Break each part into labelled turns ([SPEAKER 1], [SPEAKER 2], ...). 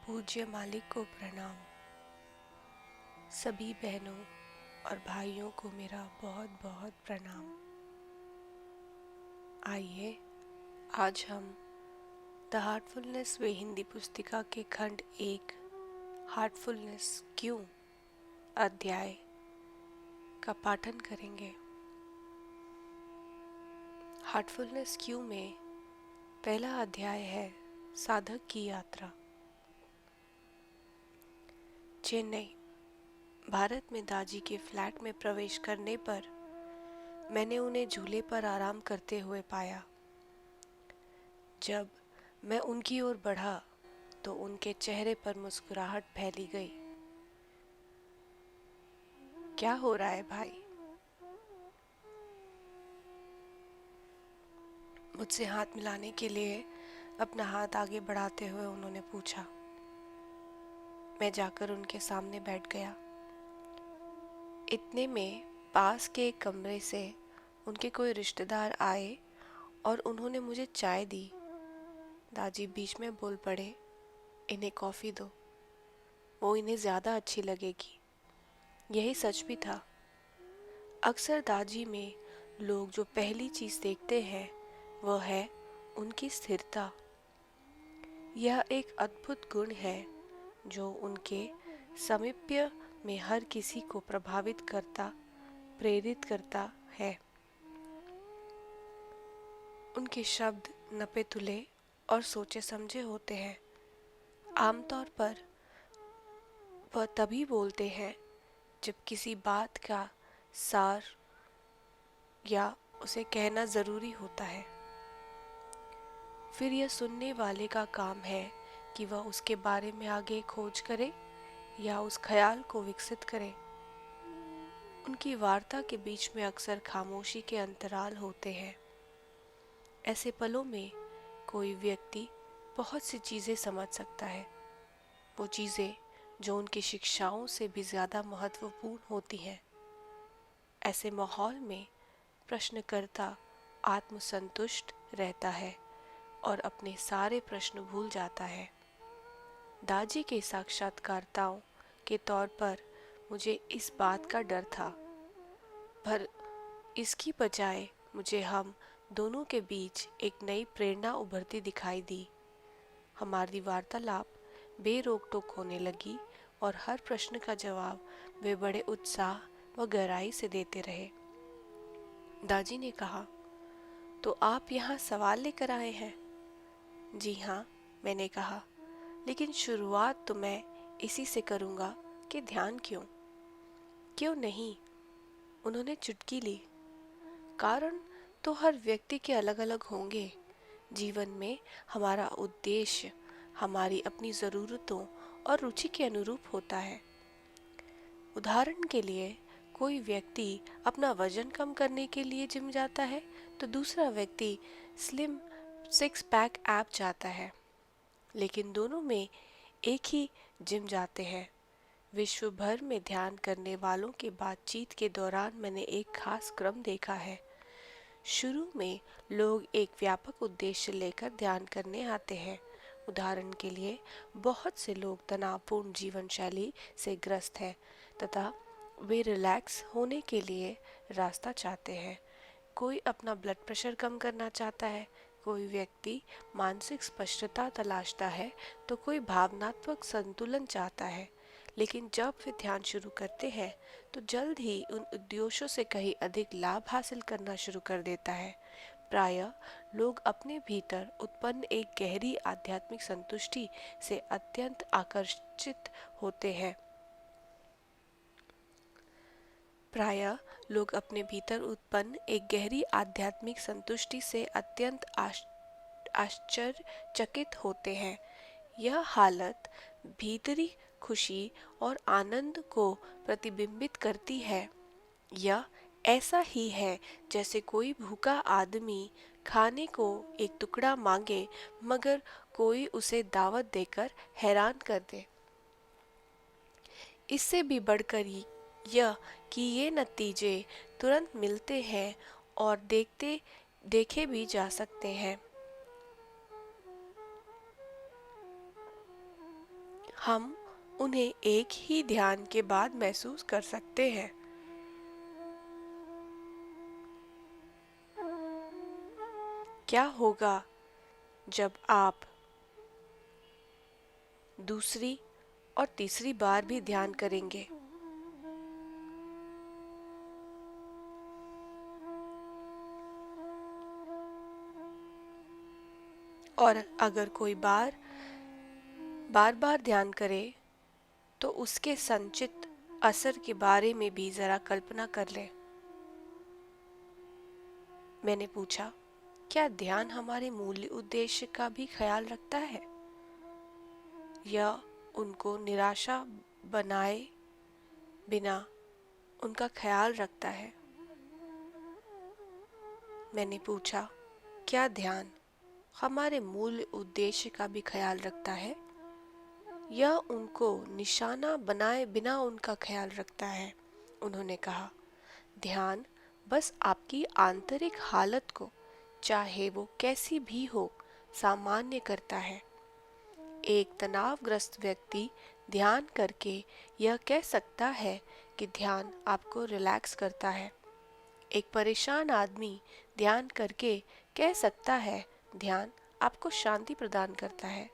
[SPEAKER 1] पूज्य मालिक को प्रणाम। सभी बहनों और भाइयों को मेरा बहुत बहुत प्रणाम। आइए आज हम द हार्टफुलनेस वे हिंदी पुस्तिका के खंड 1 हार्टफुलनेस क्यों अध्याय का पाठन करेंगे। हार्टफुलनेस क्यों में पहला अध्याय है साधक की यात्रा। चेन्नई, भारत में दाजी के फ्लैट में प्रवेश करने पर मैंने उन्हें झूले पर आराम करते हुए पाया। जब मैं उनकी ओर बढ़ा तो उनके चेहरे पर मुस्कुराहट फैली गई। क्या हो रहा है भाई? मुझसे हाथ मिलाने के लिए अपना हाथ आगे बढ़ाते हुए उन्होंने पूछा। मैं जाकर उनके सामने बैठ गया। इतने में पास के एक कमरे से उनके कोई रिश्तेदार आए और उन्होंने मुझे चाय दी। दादी बीच में बोल पड़े, इन्हें कॉफ़ी दो, वो इन्हें ज़्यादा अच्छी लगेगी। यही सच भी था। अक्सर दादी में लोग जो पहली चीज़ देखते हैं वह है उनकी स्थिरता। यह एक अद्भुत गुण है जो उनके सामीप्य में हर किसी को प्रभावित करता, प्रेरित करता है। उनके शब्द नपे तुले और सोचे समझे होते हैं। आमतौर पर वह तभी बोलते हैं जब किसी बात का सार या उसे कहना ज़रूरी होता है। फिर यह सुनने वाले का काम है कि वह उसके बारे में आगे खोज करे या उस ख्याल को विकसित करे। उनकी वार्ता के बीच में अक्सर खामोशी के अंतराल होते हैं। ऐसे पलों में कोई व्यक्ति बहुत सी चीज़ें समझ सकता है, वो चीज़ें जो उनकी शिक्षाओं से भी ज़्यादा महत्वपूर्ण होती हैं। ऐसे माहौल में प्रश्नकर्ता आत्मसंतुष्ट रहता है और अपने सारे प्रश्न भूल जाता है। दाजी के साक्षात्कारताओं के तौर पर मुझे इस बात का डर था, पर इसकी बजाय मुझे हम दोनों के बीच एक नई प्रेरणा उभरती दिखाई दी। हमारी वार्तालाप बेरोक टोक होने लगी और हर प्रश्न का जवाब वे बड़े उत्साह व गहराई से देते रहे। दाजी ने कहा, तो आप यहाँ सवाल लेकर आए हैं? जी हाँ, मैंने कहा, लेकिन शुरुआत तो मैं इसी से करूँगा कि ध्यान क्यों? क्यों नहीं? उन्होंने चुटकी ली। कारण तो हर व्यक्ति के अलग अलग होंगे। जीवन में हमारा उद्देश्य हमारी अपनी ज़रूरतों और रुचि के अनुरूप होता है। उदाहरण के लिए, कोई व्यक्ति अपना वजन कम करने के लिए जिम जाता है तो दूसरा व्यक्ति स्लिम सिक्स पैक ऐप चाहता है, लेकिन दोनों में एक ही जिम जाते हैं। विश्व भर में ध्यान करने वालों की बातचीत के दौरान मैंने एक खास क्रम देखा है। शुरू में लोग एक व्यापक उद्देश्य लेकर ध्यान करने आते हैं। उदाहरण के लिए, बहुत से लोग तनावपूर्ण जीवन शैली से ग्रस्त हैं तथा वे रिलैक्स होने के लिए रास्ता चाहते हैं। कोई अपना ब्लड प्रेशर कम करना चाहता है, कोई व्यक्ति मानसिक स्पष्टता तलाशता है, तो कोई भावनात्मक संतुलन चाहता है। लेकिन जब वे ध्यान शुरू करते हैं तो जल्द ही उन उद्देश्यों से कहीं अधिक लाभ हासिल करना शुरू कर देता है। प्रायः लोग अपने भीतर उत्पन्न एक गहरी आध्यात्मिक संतुष्टि से अत्यंत आकर्षित होते हैं। प्रायः लोग अपने भीतर उत्पन्न एक गहरी आध्यात्मिक संतुष्टि से अत्यंत आश्चर्यचकित होते हैं। यह हालत भीतरी खुशी और आनंद को प्रतिबिंबित करती है। यह ऐसा ही है जैसे कोई भूखा आदमी खाने को एक टुकड़ा मांगे मगर कोई उसे दावत देकर हैरान कर दे। इससे भी बढ़कर यह कि ये नतीजे तुरंत मिलते हैं और देखे भी जा सकते हैं। हम उन्हें एक ही ध्यान के बाद महसूस कर सकते हैं। क्या होगा जब आप दूसरी और तीसरी बार भी ध्यान करेंगे? और अगर कोई बार बार ध्यान करे तो उसके संचित असर के बारे में भी जरा कल्पना कर लें। मैंने पूछा, क्या ध्यान हमारे मूल उद्देश्य का भी ख्याल रखता है या उनको निराशा बनाए बिना उनका ख्याल रखता है? मैंने पूछा, क्या ध्यान हमारे मूल उद्देश्य का भी ख्याल रखता है या उनको निशाना बनाए बिना उनका ख्याल रखता है? उन्होंने कहा, ध्यान बस आपकी आंतरिक हालत को, चाहे वो कैसी भी हो, सामान्य करता है। एक तनावग्रस्त व्यक्ति ध्यान करके यह कह सकता है कि ध्यान आपको रिलैक्स करता है। एक परेशान आदमी ध्यान करके कह सकता है, ध्यान आपको शांति प्रदान करता है।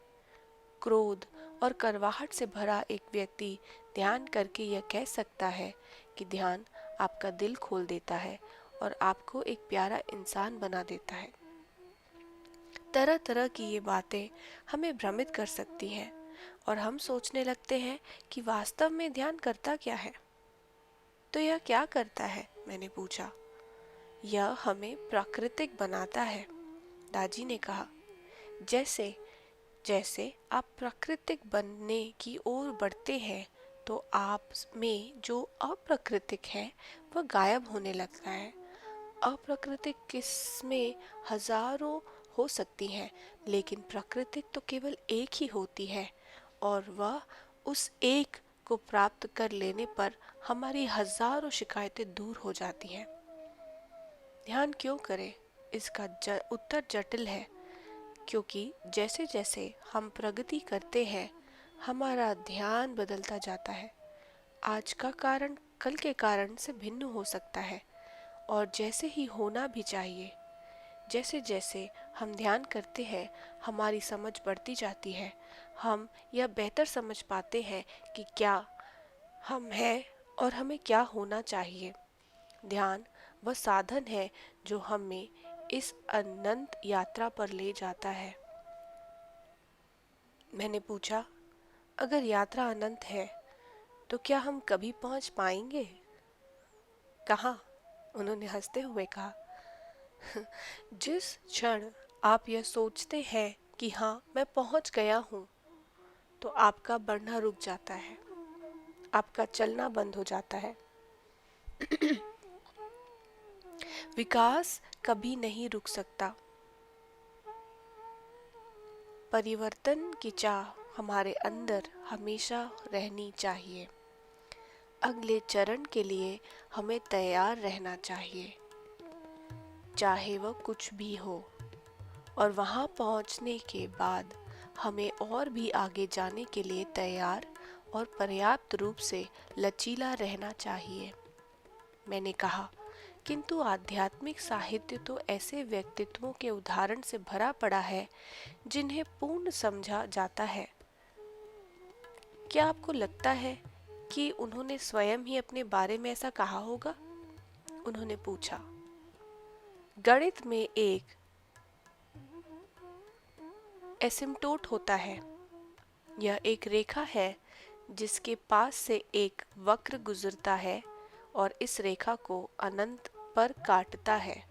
[SPEAKER 1] क्रोध और करवाहट से भरा एक व्यक्ति ध्यान करके यह कह सकता है कि ध्यान आपका दिल खोल देता है और आपको एक प्यारा इंसान बना देता है। तरह तरह की ये बातें हमें भ्रमित कर सकती हैं और हम सोचने लगते हैं कि वास्तव में ध्यान करता क्या है। तो यह क्या करता है? मैंने पूछा। यह हमें प्राकृतिक बनाता है, दाजी ने कहा। जैसे जैसे आप प्राकृतिक बनने की ओर बढ़ते हैं तो आप में जो अप्राकृतिक है वह गायब होने लगता है। अप्राकृतिक किस्में हजारों हो सकती हैं, लेकिन प्राकृतिक तो केवल एक ही होती है और वह उस एक को प्राप्त कर लेने पर हमारी हजारों शिकायतें दूर हो जाती हैं। ध्यान क्यों करें? इसका उत्तर जटिल है, क्योंकि जैसे जैसे हम प्रगति करते हैं हमारा ध्यान बदलता जाता है। आज का कारण कल के कारण से भिन्न हो सकता है और जैसे ही होना भी चाहिए। जैसे जैसे हम ध्यान करते हैं हमारी समझ बढ़ती जाती है। हम यह बेहतर समझ पाते हैं कि क्या हम हैं और हमें क्या होना चाहिए। ध्यान वह साधन है जो हमें इस अनंत यात्रा पर ले जाता है। मैंने पूछा, अगर यात्रा अनंत है तो क्या हम कभी पहुंच पाएंगे? कहाँ? उन्होंने हंसते हुए कहा, जिस क्षण आप यह सोचते हैं कि हाँ मैं पहुंच गया हूँ, तो आपका बढ़ना रुक जाता है, आपका चलना बंद हो जाता है। विकास कभी नहीं रुक सकता। परिवर्तन की चाह हमारे अंदर हमेशा रहनी चाहिए। अगले चरण के लिए हमें तैयार रहना चाहिए, चाहे वह कुछ भी हो। और वहां पहुंचने के बाद हमें और भी आगे जाने के लिए तैयार और पर्याप्त रूप से लचीला रहना चाहिए। मैंने कहा, किंतु आध्यात्मिक साहित्य तो ऐसे व्यक्तित्वों के उदाहरण से भरा पड़ा है जिन्हें पूर्ण समझा जाता है। क्या आपको लगता है कि उन्होंने स्वयं ही अपने बारे में ऐसा कहा होगा? उन्होंने पूछा। गणित में एक एसिम्प्टोट होता है। यह एक रेखा है जिसके पास से एक वक्र गुजरता है और इस रेखा को अनंत पर काटता है।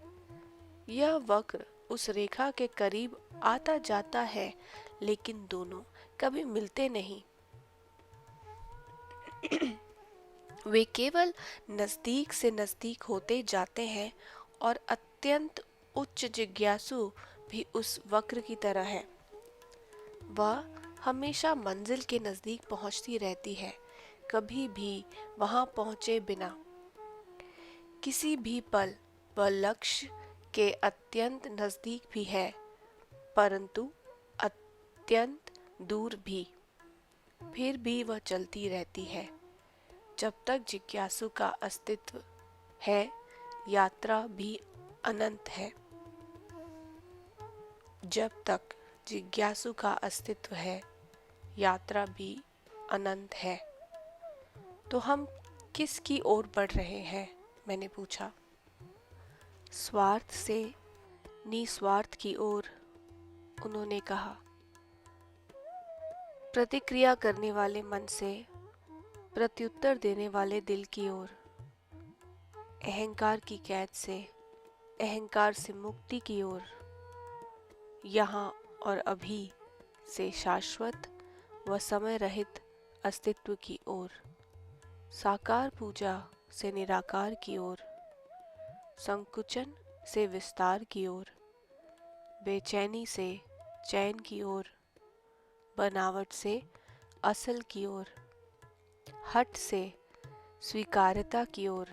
[SPEAKER 1] यह वक्र उस रेखा के करीब आता जाता है, लेकिन दोनों कभी मिलते नहीं। वे केवल नजदीक से नजदीक होते जाते हैं और अत्यंत उच्च जिज्ञासु भी उस वक्र की तरह है। वह हमेशा मंजिल के नजदीक पहुंचती रहती है, कभी भी वहां पहुंचे बिना। किसी भी पल वह लक्ष्य के अत्यंत नजदीक भी है, परंतु अत्यंत दूर भी। फिर भी वह चलती रहती है। जब तक जिज्ञासु का अस्तित्व है, यात्रा भी अनंत है। जब तक जिज्ञासु का अस्तित्व है, यात्रा भी अनंत है। तो हम किस की ओर बढ़ रहे हैं? मैंने पूछा। स्वार्थ से निस्वार्थ की ओर, उन्होंने कहा। प्रतिक्रिया करने वाले मन से प्रत्युत्तर देने वाले दिल की ओर, अहंकार की कैद से अहंकार से मुक्ति की ओर, यहाँ और अभी से शाश्वत व समय रहित अस्तित्व की ओर, साकार पूजा से निराकार की ओर, संकुचन से विस्तार की ओर, बेचैनी से चैन की ओर, बनावट से असल की ओर, हट से स्वीकार्यता की ओर,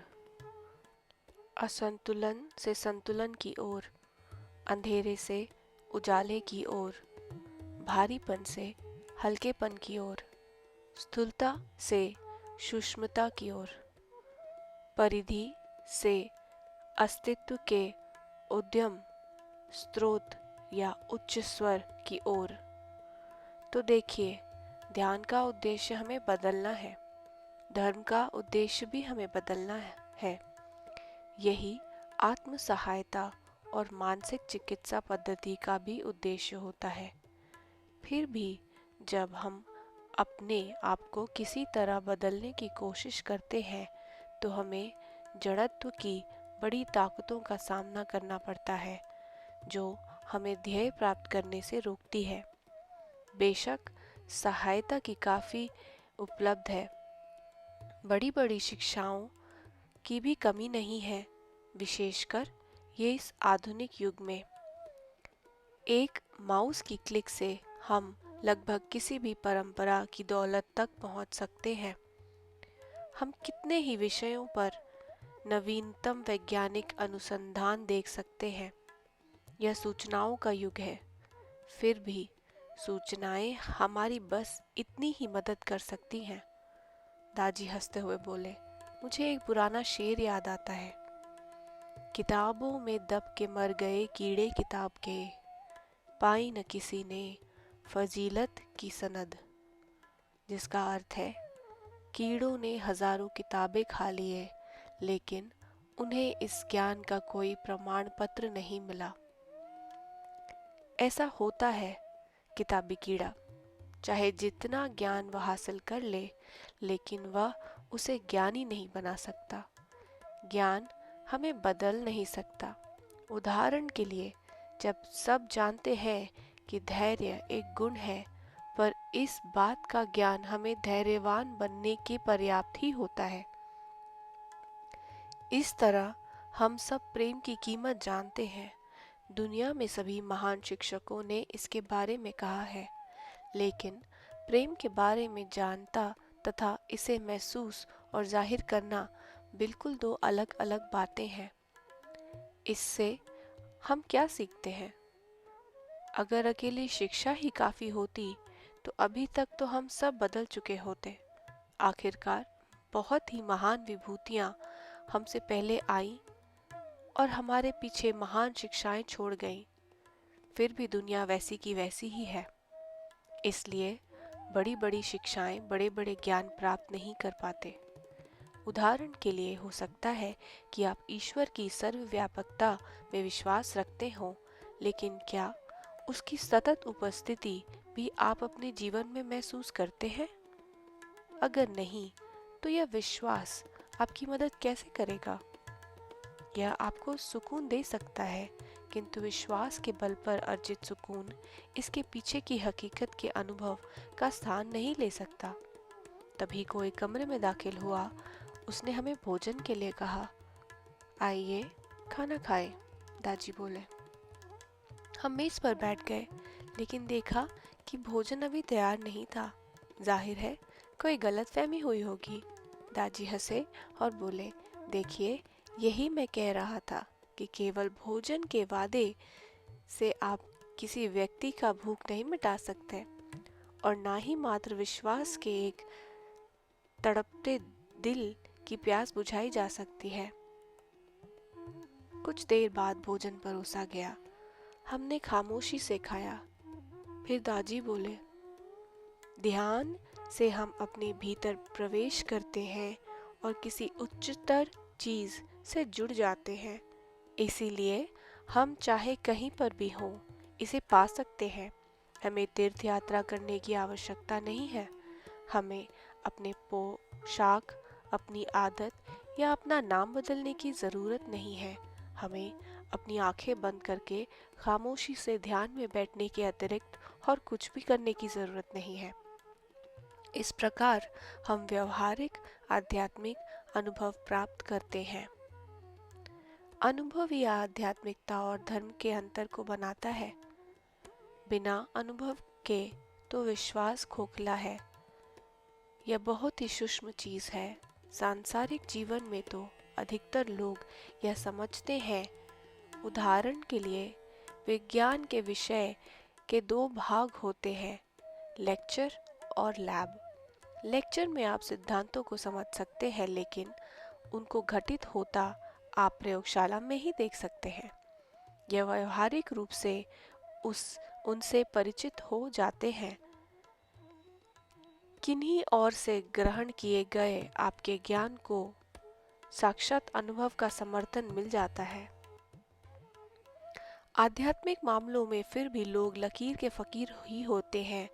[SPEAKER 1] असंतुलन से संतुलन की ओर, अंधेरे से उजाले की ओर, भारीपन से हल्केपन की ओर, स्थूलता से सूक्ष्मता की ओर, परिधि से अस्तित्व के उद्यम स्रोत या उच्च स्वर की ओर। तो देखिए, ध्यान का उद्देश्य हमें बदलना है, धर्म का उद्देश्य भी हमें बदलना है। यही आत्म सहायता और मानसिक चिकित्सा पद्धति का भी उद्देश्य होता है। फिर भी जब हम अपने आप को किसी तरह बदलने की कोशिश करते हैं तो हमें जड़त्व की बड़ी ताकतों का सामना करना पड़ता है, जो हमें ध्येय प्राप्त करने से रोकती है। बेशक सहायता की काफ़ी उपलब्ध है, बड़ी बड़ी शिक्षाओं की भी कमी नहीं है, विशेषकर ये इस आधुनिक युग में। एक माउस की क्लिक से हम लगभग किसी भी परंपरा की दौलत तक पहुंच सकते हैं। हम कितने ही विषयों पर नवीनतम वैज्ञानिक अनुसंधान देख सकते हैं। यह सूचनाओं का युग है, फिर भी सूचनाएं हमारी बस इतनी ही मदद कर सकती हैं। दादी हंसते हुए बोले, मुझे एक पुराना शेर याद आता है। किताबों में दब के मर गए कीड़े किताब के, पाई न किसी ने फजीलत की सनद। जिसका अर्थ है, कीड़ों ने हजारों किताबें खा लिए, लेकिन उन्हें इस ज्ञान का कोई प्रमाण पत्र नहीं मिला। ऐसा होता है किताबी कीड़ा, चाहे जितना ज्ञान वह हासिल कर ले, लेकिन वह उसे ज्ञानी नहीं बना सकता। ज्ञान हमें बदल नहीं सकता। उदाहरण के लिए, जब सब जानते हैं कि धैर्य एक गुण है, पर इस बात का ज्ञान हमें धैर्यवान बनने के पर्याप्त ही होता है। इस तरह हम सब प्रेम की कीमत जानते हैं। दुनिया में सभी महान शिक्षकों ने इसके बारे में कहा है, लेकिन प्रेम के बारे में जानता तथा इसे महसूस और जाहिर करना बिल्कुल दो अलग अलग बातें हैं। इससे हम क्या सीखते हैं? अगर अकेली शिक्षा ही काफ़ी होती तो अभी तक तो हम सब बदल चुके होते। आखिरकार बहुत ही महान विभूतियाँ हमसे पहले आईं और हमारे पीछे महान शिक्षाएं छोड़ गईं, फिर भी दुनिया वैसी की वैसी ही है। इसलिए बड़ी बड़ी शिक्षाएं बड़े बड़े ज्ञान प्राप्त नहीं कर पाते। उदाहरण के लिए हो सकता है कि आप ईश्वर की सर्वव्यापकता में विश्वास रखते हो, लेकिन क्या उसकी सतत उपस्थिति भी आप अपने जीवन में महसूस करते हैं? अगर नहीं, तो यह विश्वास आपकी मदद कैसे करेगा? यह आपको सुकून दे सकता है, किंतु विश्वास के बल पर अर्जित सुकून इसके पीछे की हकीकत के अनुभव का स्थान नहीं ले सकता। तभी कोई कमरे में दाखिल हुआ। उसने हमें भोजन के लिए कहा। आइए खाना खाएं, दादी बोले। हम मेज पर बैठ गए, लेकिन देखा कि भोजन अभी तैयार नहीं था। जाहिर है कोई गलतफहमी हुई होगी। दादी हंसे और बोले, देखिए, यही मैं कह रहा था कि केवल भोजन के वादे से आप किसी व्यक्ति का भूख नहीं मिटा सकते। और ना ही मात्र विश्वास के एक तड़पते दिल की प्यास बुझाई जा सकती है। कुछ देर बाद भोजन परोसा गया। हमने खामोशी से खाया। फिर दादी बोले, ध्यान से हम अपने भीतर प्रवेश करते हैं और किसी उच्चतर चीज से जुड़ जाते हैं। इसीलिए हम चाहे कहीं पर भी हों, इसे पा सकते हैं। हमें तीर्थ यात्रा करने की आवश्यकता नहीं है। हमें अपने पोशाक, अपनी आदत या अपना नाम बदलने की ज़रूरत नहीं है। हमें अपनी आंखें बंद करके खामोशी से ध्यान में बैठने के अतिरिक्त और कुछ भी करने की ज़रूरत नहीं है। इस प्रकार हम व्यवहारिक आध्यात्मिक अनुभव प्राप्त करते हैं। अनुभव या आध्यात्मिकता और धर्म के अंतर को बनाता है। बिना अनुभव के तो विश्वास खोखला है। यह बहुत ही सूक्ष्म चीज है। सांसारिक जीवन में तो अधिकतर लोग यह समझते हैं। उदाहरण के लिए विज्ञान के विषय के दो भाग होते हैं, लेक्चर और लैब। लेक्चर में आप सिद्धांतों को समझ सकते हैं, लेकिन उनको घटित होता आप प्रयोगशाला में ही देख सकते हैं। यह व्यवहारिक रूप से उनसे परिचित हो जाते हैं। किन्हीं और से ग्रहण किए गए आपके ज्ञान को साक्षात अनुभव का समर्थन मिल जाता है। आध्यात्मिक मामलों में फिर भी लोग लकीर के फकीर ही होते हैं।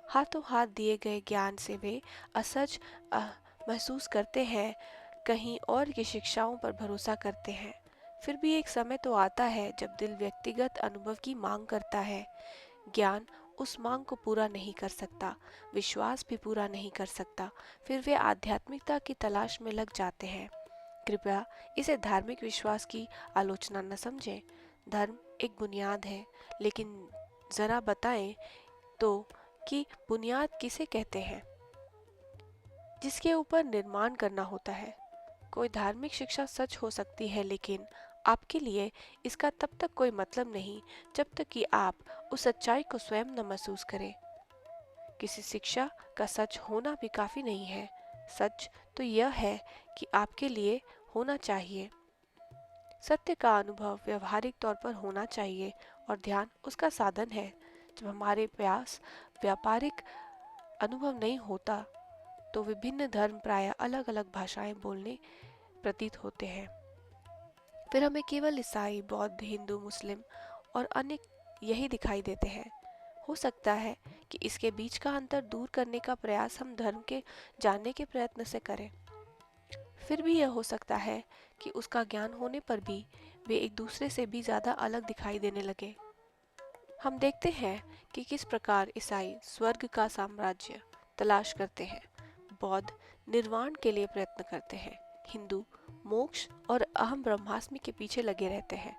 [SPEAKER 1] हाथों हाथ दिए गए ज्ञान से वे असहज महसूस करते हैं, कहीं और की शिक्षाओं पर भरोसा करते हैं। फिर भी एक समय तो आता है जब दिल व्यक्तिगत अनुभव की मांग करता है। ज्ञान उस मांग को पूरा नहीं कर सकता, विश्वास भी पूरा नहीं कर सकता। फिर वे आध्यात्मिकता की तलाश में लग जाते हैं। कृपया इसे धार्मिक विश्वास की आलोचना न समझें। धर्म एक बुनियाद है, लेकिन जरा बताएं तो कि बुनियाद किसे कहते हैं जिसके ऊपर निर्माण करना होता है। कोई धार्मिक शिक्षा सच हो सकती है, लेकिन आपके लिए इसका तब तक कोई मतलब नहीं जब तक कि आप उस सच्चाई को स्वयं न महसूस करें। किसी शिक्षा का सच होना भी काफी नहीं है। सच तो यह है कि आपके लिए होना चाहिए। सत्य का अनुभव व्यवहारिक तौर पर होना चाहिए और ध्यान उसका साधन है। जब हमारे पास व्यापारिक अनुभव नहीं होता तो विभिन्न धर्म प्रायः अलग अलग भाषाएं बोलने प्रतीत होते हैं। फिर हमें केवल ईसाई, बौद्ध, हिंदू, मुस्लिम और अन्य यही दिखाई देते हैं। हो सकता है कि इसके बीच का अंतर दूर करने का प्रयास हम धर्म के जानने के प्रयत्न से करें। फिर भी यह हो सकता है कि उसका ज्ञान होने पर भी वे एक दूसरे से भी ज्यादा अलग दिखाई देने लगे। हम देखते हैं कि किस प्रकार ईसाई स्वर्ग का साम्राज्य तलाश करते हैं, बौद्ध निर्वाण के लिए प्रयत्न करते हैं, हिंदू मोक्ष और अहम ब्रह्मास्मि के पीछे लगे रहते हैं,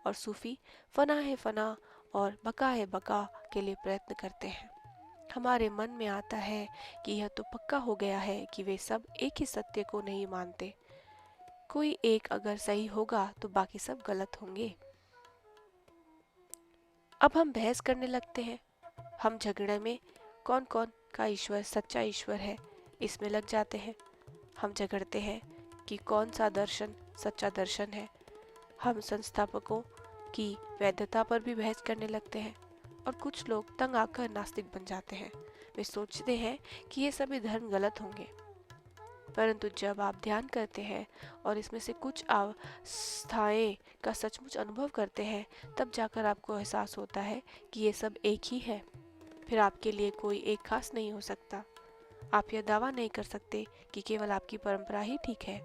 [SPEAKER 1] और सूफी फना है फना और बका है बका के लिए प्रयत्न करते हैं। हमारे मन में आता है कि यह तो पक्का हो गया है कि वे सब एक ही सत्य को नहीं मानते। कोई एक अगर सही होगा तो बाकी सब गलत होंगे। अब हम बहस करने लगते हैं। हम झगड़े में कौन कौन का ईश्वर सच्चा ईश्वर है इसमें लग जाते हैं। हम झगड़ते हैं कि कौन सा दर्शन सच्चा दर्शन है। हम संस्थापकों की वैधता पर भी बहस करने लगते हैं, और कुछ लोग तंग आकर नास्तिक बन जाते हैं। वे सोचते हैं कि ये सभी धर्म गलत होंगे। परंतु जब आप ध्यान करते हैं और इसमें से कुछ अवस्थाएं का सचमुच अनुभव करते हैं, तब जाकर आपको एहसास होता है कि ये सब एक ही है। फिर आपके लिए कोई एक खास नहीं हो सकता। आप यह दावा नहीं कर सकते कि केवल आपकी परंपरा ही ठीक है।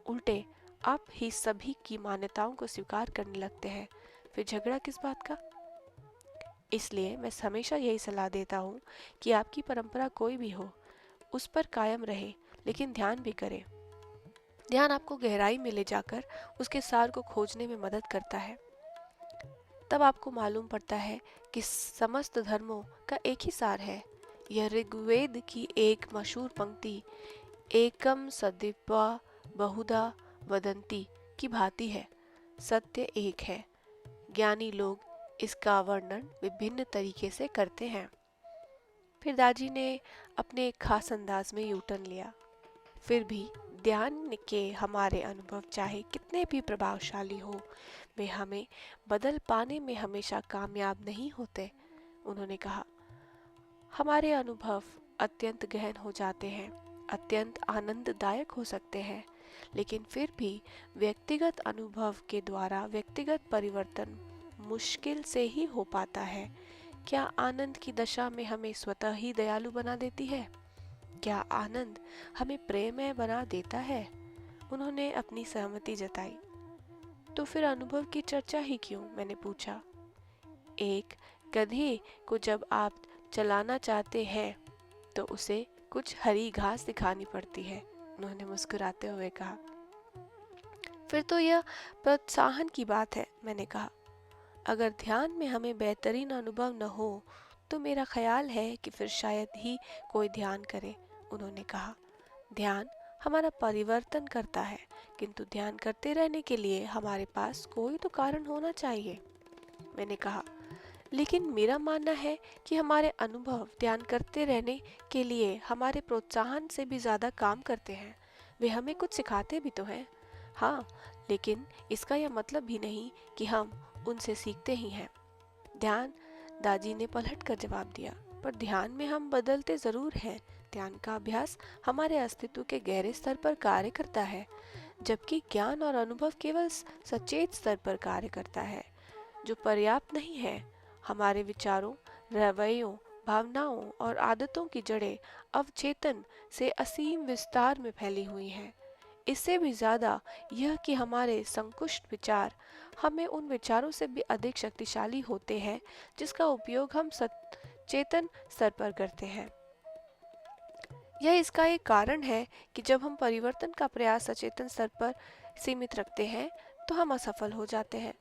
[SPEAKER 1] उल्टे आप ही सभी की मान्यताओं को स्वीकार करने लगते हैं। फिर झगड़ा किस बात का? इसलिए मैं हमेशा यही सलाह देता हूँ कि आपकी परंपरा कोई भी हो, उस पर कायम रहे, लेकिन ध्यान भी करें। ध्यान आपको गहराई में ले जाकर उसके सार को खोजने में मदद करता है। तब आपको मालूम पड़ता है कि समस्त धर्मों का एक ही सार है। यह ऋग्वेद की एक मशहूर पंक्ति एकम सदीप्वा बहुधा वदंती की भांति है। सत्य एक है। ज्ञानी लोग इसका वर्णन विभिन्न तरीके से करते हैं। फिर दादी ने अपने एक खास अंदाज में यू टर्न लिया। फिर भी ध्यान के हमारे अनुभव चाहे कितने भी प्रभावशाली हो, वे हमें बदल पाने में हमेशा कामयाब नहीं होते। उन्होंने कहा, हमारे अनुभव अत्यंत गहन हो जाते हैं, अत्यंत आनंददायक हो सकते हैं, लेकिन फिर भी व्यक्तिगत अनुभव के द्वारा व्यक्तिगत परिवर्तन मुश्किल से ही हो पाता है। क्या आनंद की दशा में हमें स्वतः ही दयालु बना देती है? क्या आनंद हमें प्रेममय बना देता है? उन्होंने अपनी सहमति जताई। तो फिर अनुभव की चर्चा ही क्यों? मैंने पूछा। एक गधे को जब आप चलाना चाहते हैं तो उसे कुछ हरी घास दिखानी पड़ती है, उन्होंने मुस्कुराते हुए कहा। फिर तो यह प्रोत्साहन की बात है, मैंने कहा। अगर ध्यान में हमें बेहतरीन अनुभव न हो तो मेरा ख्याल है कि फिर शायद ही कोई ध्यान करे, उन्होंने कहा। ध्यान हमारा परिवर्तन करता है, किंतु ध्यान करते रहने के लिए हमारे पास कोई तो कारण होना चाहिए, मैंने कहा। लेकिन मेरा मानना है कि हमारे अनुभव ध्यान करते रहने के लिए हमारे प्रोत्साहन से भी ज़्यादा काम करते हैं। वे हमें कुछ सिखाते भी तो हैं, हाँ, लेकिन इसका यह मतलब भी नहीं कि हम उनसे सीखते ही हैं। ध्यान, दादी ने पलट कर जवाब दिया, पर ध्यान में हम बदलते ज़रूर हैं। ध्यान का अभ्यास हमारे अस्तित्व के गहरे स्तर पर कार्य करता है, जबकि ज्ञान और अनुभव केवल सचेत स्तर पर कार्य करता है, जो पर्याप्त नहीं है। हमारे विचारों, रवैयों, भावनाओं और आदतों की जड़ें अवचेतन से असीम विस्तार में फैली हुई हैं। इससे भी ज़्यादा यह कि हमारे संकुचित विचार हमें उन विचारों से भी अधिक शक्तिशाली होते हैं जिसका उपयोग हम सचेतन स्तर पर करते हैं। यह इसका एक कारण है कि जब हम परिवर्तन का प्रयास सचेतन स्तर पर सीमित रखते हैं तो हम असफल हो जाते हैं।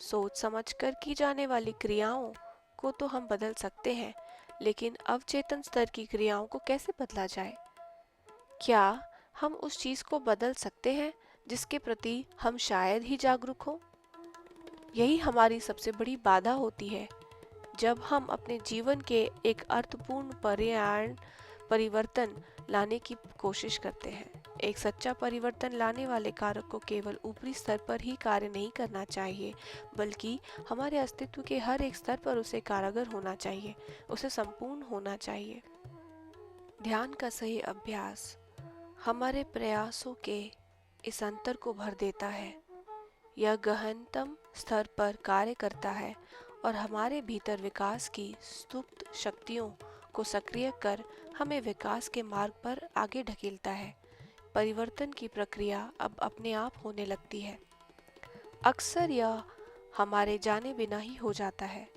[SPEAKER 1] सोच समझकर की जाने वाली क्रियाओं को तो हम बदल सकते हैं, लेकिन अवचेतन स्तर की क्रियाओं को कैसे बदला जाए? क्या हम उस चीज़ को बदल सकते हैं जिसके प्रति हम शायद ही जागरूक हों? यही हमारी सबसे बड़ी बाधा होती है जब हम अपने जीवन के एक अर्थपूर्ण परिवर्तन लाने की कोशिश करते हैं। एक सच्चा परिवर्तन लाने वाले कारक को केवल ऊपरी स्तर पर ही कार्य नहीं करना चाहिए, बल्कि हमारे अस्तित्व के हर एक स्तर पर उसे कारगर होना चाहिए, उसे संपूर्ण होना चाहिए। ध्यान का सही अभ्यास हमारे प्रयासों के इस अंतर को भर देता है। यह गहनतम स्तर पर कार्य करता है और हमारे भीतर विकास की सुप्त शक्तियों को सक्रिय कर हमें विकास के मार्ग पर आगे ढकेलता है। परिवर्तन की प्रक्रिया अब अपने आप होने लगती है। अक्सर यह हमारे जाने बिना ही हो जाता है।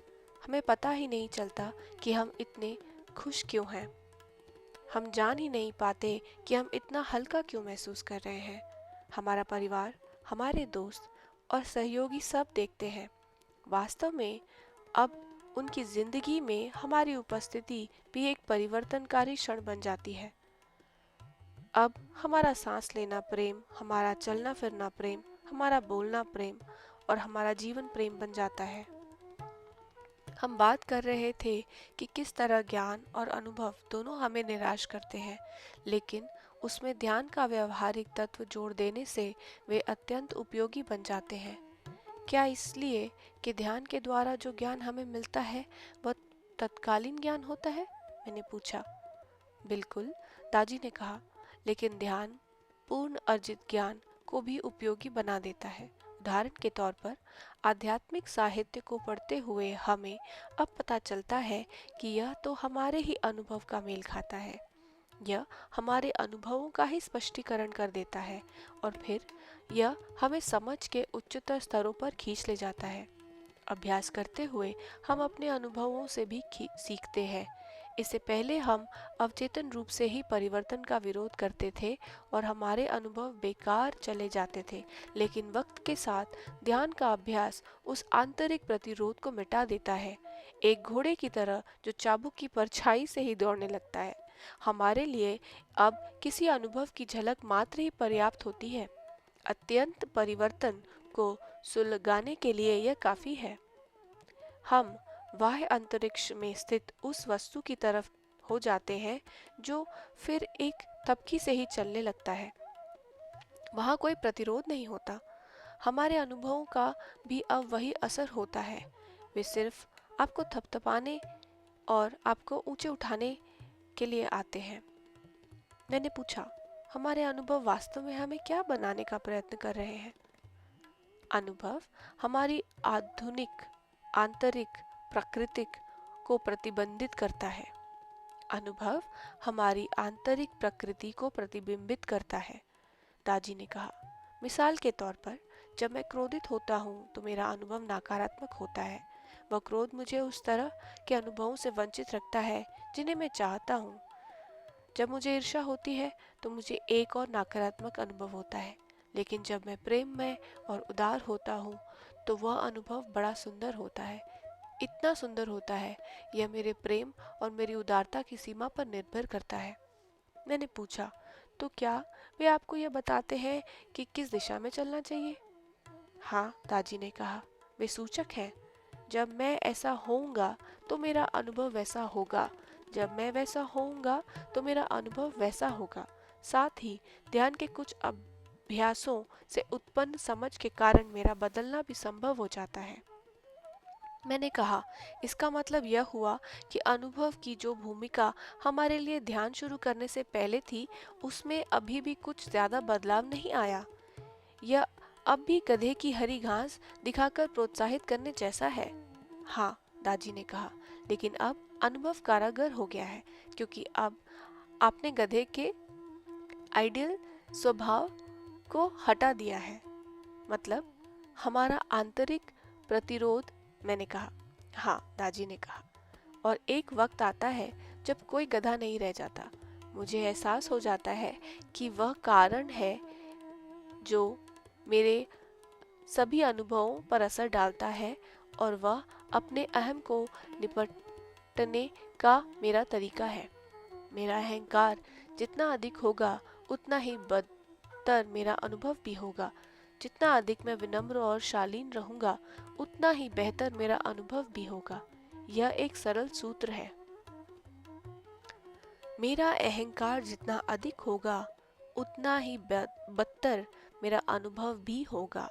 [SPEAKER 1] हमें पता ही नहीं चलता कि हम इतने खुश क्यों हैं। हम जान ही नहीं पाते कि हम इतना हल्का क्यों महसूस कर रहे हैं। हमारा परिवार, हमारे दोस्त और सहयोगी सब देखते हैं। वास्तव में अब उनकी जिंदगी में हमारी उपस्थिति भी एक परिवर्तनकारी क्षण बन जाती है। अब हमारा सांस लेना प्रेम, हमारा चलना फिरना प्रेम, हमारा बोलना प्रेम और हमारा जीवन प्रेम बन जाता है। हम बात कर रहे थे कि किस तरह ज्ञान और अनुभव दोनों हमें निराश करते हैं, लेकिन उसमें ध्यान का व्यवहारिक तत्व जोड़ देने से वे अत्यंत उपयोगी बन जाते हैं। क्या इसलिए कि ध्यान के द्वारा जो ज्ञान हमें मिलता है वह तत्कालीन ज्ञान होता है? मैंने पूछा। बिल्कुल, दादी ने कहा, लेकिन ध्यान पूर्ण अर्जित ज्ञान को भी उपयोगी बना देता है। उदाहरण के तौर पर आध्यात्मिक साहित्य को पढ़ते हुए हमें अब पता चलता है कि यह तो हमारे ही अनुभव का मेल खाता है। यह हमारे अनुभवों का ही स्पष्टीकरण कर देता है और फिर यह हमें समझ के उच्चतर स्तरों पर खींच ले जाता है। अभ्यास करते हुए हम अपने अनुभवों से भी सीखते हैं। इससे पहले हम अवचेतन रूप से ही परिवर्तन का विरोध करते थे और हमारे अनुभव बेकार चले जाते थे, लेकिन वक्त के साथ ध्यान का अभ्यास उस आंतरिक प्रतिरोध को मिटा देता है, एक घोड़े की तरह जो चाबुक की परछाई से ही दौड़ने लगता है। हमारे लिए अब किसी अनुभव की झलक मात्र ही पर्याप्त होती है। अत्यंत परिवर्तन को सुलगाने के लिए यह काफ़ी है। हम बाह्य अंतरिक्ष में स्थित उस वस्तु की तरफ हो जाते हैं जो फिर एक तबकी से ही चलने लगता है। वहाँ कोई प्रतिरोध नहीं होता। हमारे अनुभवों का भी अब वही असर होता है। वे सिर्फ आपको थपथपाने और आपको ऊंचे उठाने के लिए आते हैं। मैंने पूछा, हमारे अनुभव वास्तव में हमें क्या बनाने का प्रयत्न कर रहे हैं? अनुभव हमारी आधुनिक आंतरिक प्राकृतिक को प्रतिबंधित करता है। अनुभव हमारी आंतरिक प्रकृति को प्रतिबिंबित करता है, दाजी ने कहा। मिसाल के तौर पर, जब मैं क्रोधित होता हूँ तो मेरा अनुभव नकारात्मक होता है। वह क्रोध मुझे उस तरह के अनुभवों से वंचित रखता है जिन्हें मैं चाहता हूँ। जब मुझे ईर्ष्या होती है तो मुझे एक और नकारात्मक अनुभव होता है, लेकिन जब मैं प्रेममय और उदार होता हूँ तो वह अनुभव बड़ा सुंदर होता है। इतना सुंदर होता है, यह मेरे प्रेम और मेरी उदारता की सीमा पर निर्भर करता है। मैंने पूछा, तो क्या वे आपको यह बताते हैं कि किस दिशा में चलना चाहिए? हाँ, दादी ने कहा, वे सूचक हैं। जब मैं ऐसा होऊंगा तो मेरा अनुभव वैसा होगा। जब मैं वैसा होऊंगा तो मेरा अनुभव वैसा होगा। साथ ही ध्यान के कुछ अभ्यासों से उत्पन्न समझ के कारण मेरा बदलना भी संभव हो जाता है। मैंने कहा, इसका मतलब यह हुआ कि अनुभव की जो भूमिका हमारे लिए ध्यान शुरू करने से पहले थी, उसमें अभी भी कुछ ज्यादा बदलाव नहीं आया। यह अब भी गधे की हरी घास दिखाकर प्रोत्साहित करने जैसा है। हाँ, दादी ने कहा, लेकिन अब अनुभव कारागर हो गया है, क्योंकि अब आपने गधे के आइडियल स्वभाव को हटा दिया है। मतलब हमारा आंतरिक प्रतिरोध। मैंने कहा, हाँ, दादी ने कहा, और एक वक्त आता है जब कोई गधा नहीं रह जाता। मुझे एहसास हो जाता है कि वह कारण है जो मेरे सभी अनुभवों पर असर डालता है, और वह अपने अहम को निपटने का मेरा तरीका है। मेरा अहंकार जितना अधिक होगा उतना ही बदतर मेरा अनुभव भी होगा। जितना अधिक मैं विनम्र और शालीन रहूंगा उतना ही बेहतर मेरा अनुभव भी होगा। यह एक सरल सूत्र है। मेरा अहंकार जितना अधिक होगा उतना ही बदतर मेरा अनुभव भी होगा।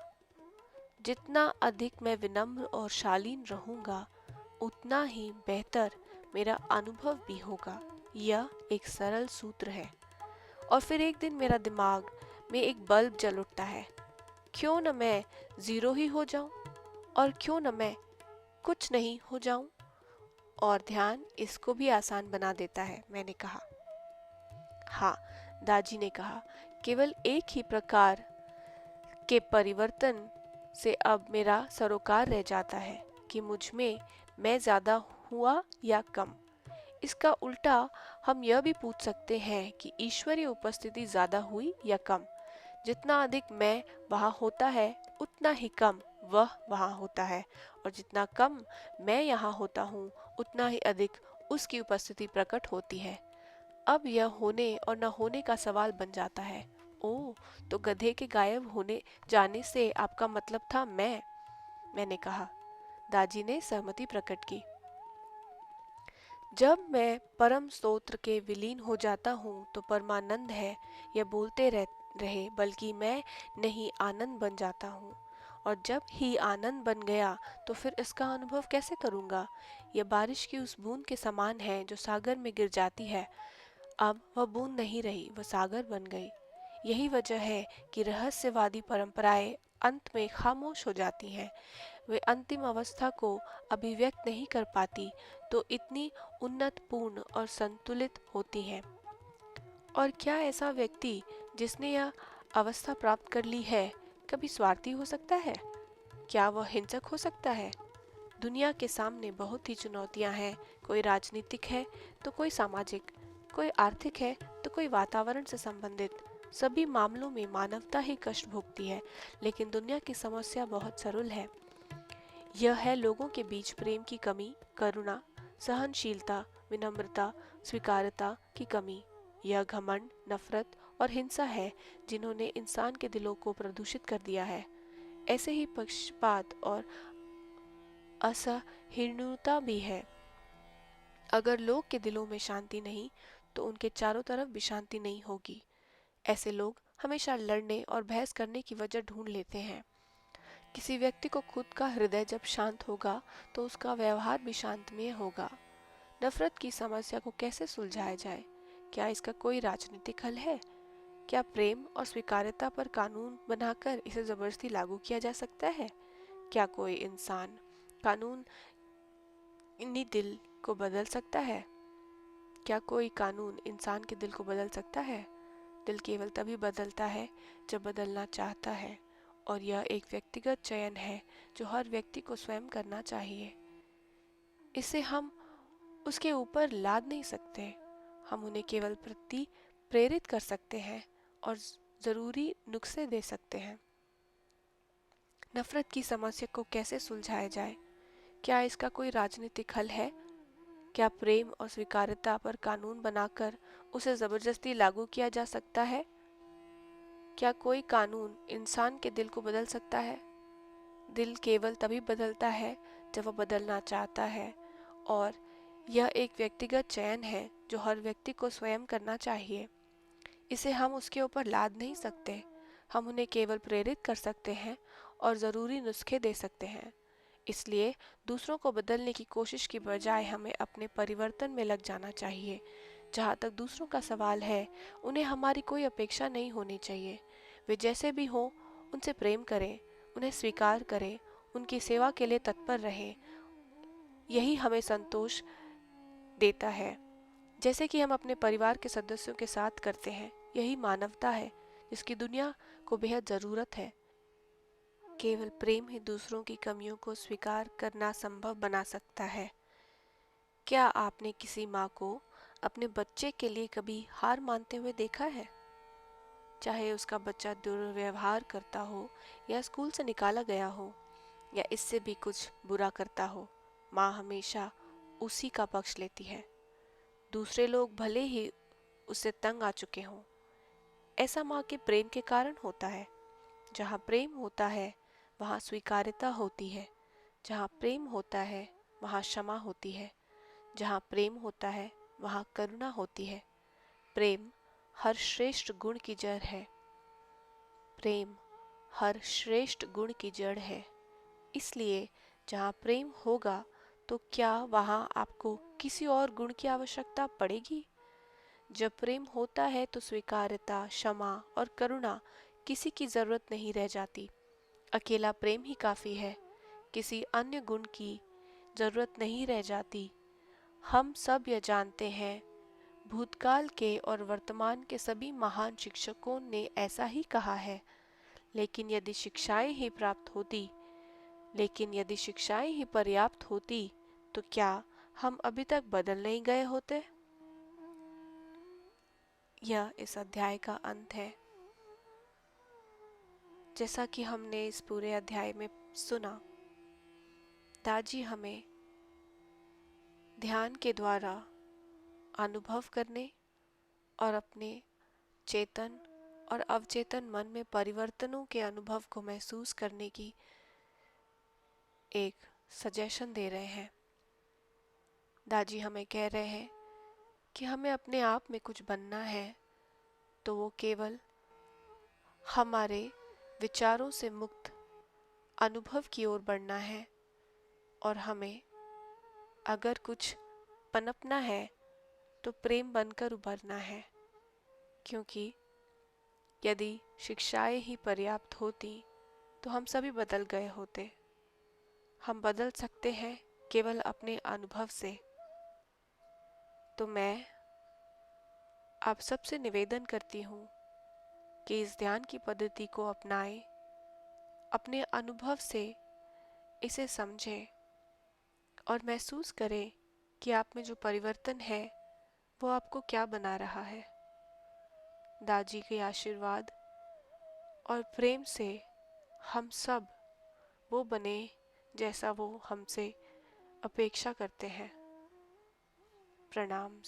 [SPEAKER 1] जितना अधिक मैं विनम्र और शालीन रहूंगा उतना ही बेहतर मेरा अनुभव भी होगा। यह एक सरल सूत्र है। और फिर एक दिन मेरा दिमाग में एक बल्ब जल उठता है। क्यों न मैं जीरो ही हो जाऊं, और क्यों न मैं कुछ नहीं हो जाऊं? और ध्यान इसको भी आसान बना देता है, मैंने कहा। हाँ, दादी ने कहा, केवल एक ही प्रकार के परिवर्तन से अब मेरा सरोकार रह जाता है कि मुझ में मैं ज्यादा हुआ या कम। इसका उल्टा हम यह भी पूछ सकते हैं कि ईश्वरीय उपस्थिति ज्यादा हुई या कम। जितना अधिक मैं वहाँ होता है उतना ही कम वह वहाँ होता है, और जितना कम मैं यहाँ होता हूँ उतना ही अधिक उसकी उपस्थिति प्रकट होती है। अब यह होने और न होने का सवाल बन जाता है। ओह, तो गधे के गायब होने जाने से आपका मतलब था मैंने कहा। दादी ने सहमति प्रकट की। जब मैं परम स्तोत्र के विलीन हो जाता हूँ तो परमानंद है यह बोलते रहे, बल्कि मैं नहीं आनंद बन जाता हूँ। और जब ही आनंद बन गया तो फिर इसका अनुभव कैसे करूँगा? यह बारिश की उस बूंद के समान है जो सागर में गिर जाती है। अब वह बूंद नहीं रही, वह सागर बन गई। यही वजह है कि रहस्यवादी परंपराएं अंत में खामोश हो जाती हैं। वे अंतिम अवस्था को अभिव्यक्त नहीं कर पाती तो इतनी उन्नतपूर्ण और संतुलित होती हैं। और क्या ऐसा व्यक्ति जिसने यह अवस्था प्राप्त कर ली है कभी स्वार्थी हो सकता है? क्या वह हिंसक हो सकता है? दुनिया के सामने बहुत ही चुनौतियां हैं। कोई राजनीतिक है तो कोई सामाजिक, कोई आर्थिक है तो कोई वातावरण से संबंधित। सभी मामलों में मानवता ही कष्ट भोगती है, लेकिन दुनिया की समस्या बहुत सरल है। यह है लोगों के बीच प्रेम की कमी, करुणा, सहनशीलता, विनम्रता, स्वीकार्यता की कमी। यह घमंड, नफरत और हिंसा है जिन्होंने इंसान के दिलों को प्रदूषित कर दिया है। ऐसे ही पक्षपात और असहिष्णुता भी है। अगर लोग के दिलों में शांति नहीं तो उनके चारों तरफ भी शांति नहीं होगी। ऐसे लोग हमेशा लड़ने और बहस करने की वजह ढूंढ लेते हैं। किसी व्यक्ति को खुद का हृदय जब शांत होगा तो उसका व्यवहार भी शांतमय होगा। नफरत की समस्या को कैसे सुलझाया जाए? क्या इसका कोई राजनीतिक हल है? क्या प्रेम और स्वीकार्यता पर कानून बनाकर इसे जबरदस्ती लागू किया जा सकता है? क्या कोई इंसान कानून इन्हीं दिल को बदल सकता है? क्या कोई कानून इंसान के दिल को बदल सकता है? दिल केवल तभी बदलता है जब बदलना चाहता है, और यह एक व्यक्तिगत चयन है जो हर व्यक्ति को स्वयं करना चाहिए। इसे हम उसके ऊपर लाद नहीं सकते। हम उन्हें केवल प्रति प्रेरित कर सकते हैं और जरूरी नुस्खे दे सकते हैं। नफरत की समस्या को कैसे सुलझाया जाए? क्या इसका कोई राजनीतिक हल है? क्या प्रेम और स्वीकार्यता पर कानून बनाकर उसे जबरदस्ती लागू किया जा सकता है? क्या कोई कानून इंसान के दिल को बदल सकता है? दिल केवल तभी बदलता है जब वह बदलना चाहता है, और यह एक व्यक्तिगत चयन है जो हर व्यक्ति को स्वयं करना चाहिए। इसे हम उसके ऊपर लाद नहीं सकते। हम उन्हें केवल प्रेरित कर सकते हैं और ज़रूरी नुस्खे दे सकते हैं। इसलिए दूसरों को बदलने की कोशिश की बजाय हमें अपने परिवर्तन में लग जाना चाहिए। जहाँ तक दूसरों का सवाल है, उन्हें हमारी कोई अपेक्षा नहीं होनी चाहिए। वे जैसे भी हों, उनसे प्रेम करें, उन्हें स्वीकार करें, उनकी सेवा के लिए तत्पर रहें। यही हमें संतोष देता है, जैसे कि हम अपने परिवार के सदस्यों के साथ करते हैं। यही मानवता है जिसकी दुनिया को बेहद ज़रूरत है। केवल प्रेम ही दूसरों की कमियों को स्वीकार करना संभव बना सकता है। क्या आपने किसी माँ को अपने बच्चे के लिए कभी हार मानते हुए देखा है? चाहे उसका बच्चा दुर्व्यवहार करता हो, या स्कूल से निकाला गया हो, या इससे भी कुछ बुरा करता हो, माँ हमेशा उसी का पक्ष लेती है। दूसरे लोग भले ही उससे तंग आ चुके हों। ऐसा माँ के प्रेम के कारण होता है। जहाँ प्रेम होता है वहाँ स्वीकार्यता होती है। जहाँ प्रेम होता है वहाँ क्षमा होती है। जहाँ प्रेम होता है वहाँ करुणा होती है। प्रेम हर श्रेष्ठ गुण की जड़ है। प्रेम हर श्रेष्ठ गुण की जड़ है। इसलिए जहाँ प्रेम होगा तो क्या वहाँ आपको किसी और गुण की आवश्यकता पड़ेगी? जब प्रेम होता है तो स्वीकार्यता, क्षमा और करुणा किसी की जरूरत नहीं रह जाती। अकेला प्रेम ही काफी है। किसी अन्य गुण की जरूरत नहीं रह जाती। हम सब यह जानते हैं, भूतकाल के और वर्तमान के सभी महान शिक्षकों ने ऐसा ही कहा है। लेकिन यदि शिक्षाएं ही पर्याप्त होती तो क्या हम अभी तक बदल नहीं गए होते? यह इस अध्याय का अंत है। जैसा कि हमने इस पूरे अध्याय में सुना, दाजी हमें ध्यान के द्वारा अनुभव करने और अपने चेतन और अवचेतन मन में परिवर्तनों के अनुभव को महसूस करने की एक सजेशन दे रहे हैं। दाजी हमें कह रहे हैं कि हमें अपने आप में कुछ बनना है तो वो केवल हमारे विचारों से मुक्त अनुभव की ओर बढ़ना है, और हमें अगर कुछ पनपना है तो प्रेम बनकर उभरना है। क्योंकि यदि शिक्षाएं ही पर्याप्त होती तो हम सभी बदल गए होते। हम बदल सकते हैं केवल अपने अनुभव से। तो मैं आप सबसे निवेदन करती हूँ कि इस ध्यान की पद्धति को अपनाएं, अपने अनुभव से इसे समझें और महसूस करें कि आप में जो परिवर्तन है वो आपको क्या बना रहा है। दादी के आशीर्वाद और प्रेम से हम सब वो बने जैसा वो हमसे अपेक्षा करते हैं। प्रणाम।